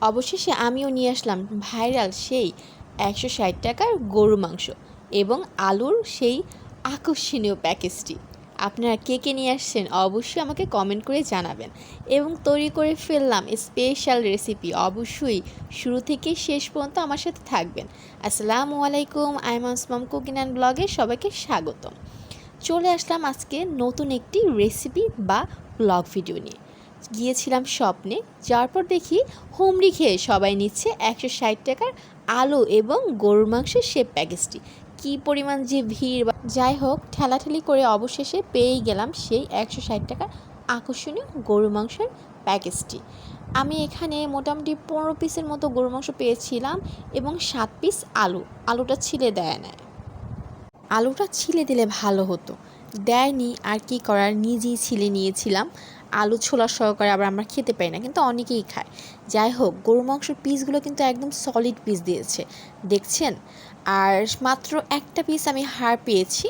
অবশেষে আমিও নিয়ে আসলাম ভাইরাল সেই ১৬০ টাকার গরুর মাংস এবং আলুর সেই আকর্ষণীয় প্যাকেজটি। আপনারা কে কে নিয়ে আসছেন অবশ্যই আমাকে কমেন্ট করে জানাবেন এবং তৈরি করে ফেললাম স্পেশাল রেসিপি। অবশ্যই শুরু থেকে শেষ পর্যন্ত আমার সাথে থাকবেন। আসসালামু আলাইকুম, আইমানস মম কুকিং অ্যান্ড ব্লগে সবাইকে স্বাগতম। চলে আসলাম আজকে নতুন একটি রেসিপি বা ব্লগ ভিডিও নিয়ে। গিয়েছিলাম স্বপ্নে, যাওয়ার পর দেখি হুমড়ি খেয়ে সবাই নিচ্ছে ১৬০ টাকার আলু এবং গরুর মাংসের সে প্যাকেজটি। কী পরিমাণ যে ভিড়! যাই হোক, ঠেলাঠেলি করে অবশেষে পেয়েই গেলাম সেই ১৬০ টাকার আকর্ষণীয় গরুর মাংসের প্যাকেজটি। আমি এখানে মোটামুটি ১৫ পিসের মতো গরুর মাংস পেয়েছিলাম এবং ৭ পিস আলুটা ছিলে দেয় না। আলুটা ছিলে দিলে ভালো হতো, দেয়নি। আর কি করার, নিজেই ছিলে নিয়েছিলাম। আলু ছোলা সহকারে আবার আমরা খেতে পারি না, কিন্তু অনেকেই খায়। যাই হোক, গরু মাংসের পিসগুলো কিন্তু একদম সলিড পিস দিয়েছে, দেখছেন। আর মাত্র একটা পিস আমি হাড় পেয়েছি,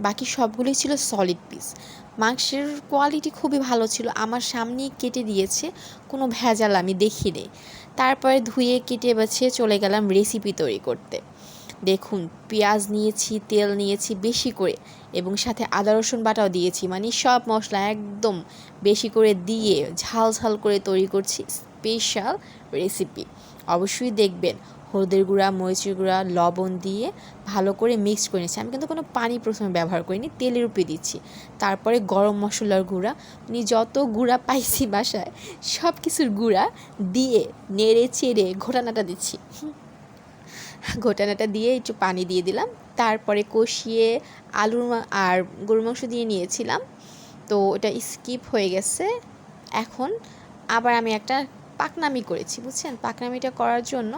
বাকি সবগুলোই ছিল সলিড পিস। মাংসের কোয়ালিটি খুবই ভালো ছিল, আমার সামনেই কেটে দিয়েছে, কোনো ভেজাল আমি দেখিনি। তারপরে ধুয়ে কেটে বেছে চলে গেলাম রেসিপি তৈরি করতে। দেখুন, পেঁয়াজ নিয়েছি, তেল নিয়েছি বেশি করে এবং সাথে আদা রসুন বাটাও দিয়েছি, মানে সব মশলা একদম বেশি করে দিয়ে ঝাল ঝাল করে তৈরি করছি স্পেশাল রেসিপি। অবশ্যই দেখবেন। হলুদের গুঁড়া, মরিচের গুঁড়া, লবণ দিয়ে ভালো করে মিক্স করে নিচ্ছি। আমি কিন্তু কোনো পানি প্রথমে ব্যবহার করিনি, তেলের উপরে দিচ্ছি। তারপরে গরম মশলার গুঁড়া, মানে যত গুঁড়া পাইছি বাসায় সব কিছুর গুঁড়া দিয়ে নেড়ে চেড়ে ঘোটানাটা দিচ্ছি। ঘোটানাটা দিয়ে একটু পানি দিয়ে দিলাম। তারপরে কষিয়ে আলুর আর গরুর মাংস দিয়ে নিয়েছিলাম, তো ওটা স্কিপ হয়ে গেছে। এখন আবার আমি একটা পাকনামি করেছি, বুঝছেন। পাকনামিটা করার জন্য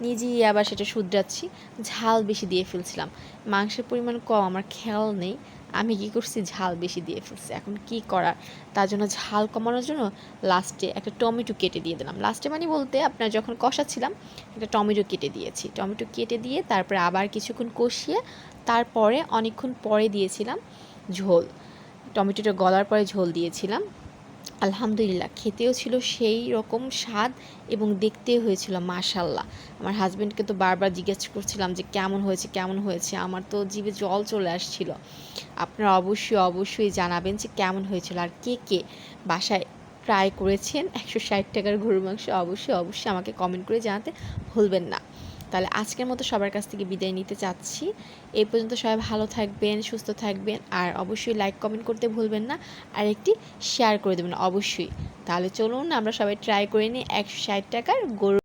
নিজেই আবার সেটা শুধরাচ্ছি। ঝাল বেশি দিয়ে ফেলছিলাম, মাংসের পরিমাণ কম, আমার খেয়াল নেই। আমি কী করছি, ঝাল বেশি দিয়ে ফেলছি। এখন কি করার, তার জন্য ঝাল কমানোর জন্য লাস্টে একটা টমেটো কেটে দিয়ে দিলাম। লাস্টে মানে বলতে আপনার যখন কষাচ্ছিলাম একটা টমেটো কেটে দিয়েছি। টমেটো কেটে দিয়ে তারপরে আবার কিছুক্ষণ কষিয়ে তারপরে অনেকক্ষণ পরে দিয়েছিলাম ঝোল। টমেটোটা গলার পরে ঝোল দিয়েছিলাম। আলহামদুলিল্লাহ, খেতেও ছিল সেই রকম স্বাদ এবং দেখতেও হয়েছিল মাশাল্লাহ। আমার হাজব্যান্ডকে তো বারবার জিজ্ঞেস করছিলাম যে কেমন হয়েছে কেমন হয়েছে, আমার তো জিভে জল চলে আসছিল। আপনারা অবশ্যই জানাবেন যে কেমন হয়েছিল আর কে কে বাসায় ট্রাই করেছেন ১৬০ টাকার গরুর মাংস। অবশ্যই আমাকে কমেন্ট করে জানাতে ভুলবেন না। তাহলে আজকের মতো সবার কাছ থেকে বিদায় নিতে চাচ্ছি। এই পর্যন্ত সবাই ভালো থাকবেন, সুস্থ থাকবেন, আর অবশ্যই লাইক কমেন্ট করতে ভুলবেন না, আর একটি শেয়ার করে দেবেন অবশ্যই। তাহলে চলুন আমরা সবাই ট্রাই করে নিই ১৬০ টাকার গরু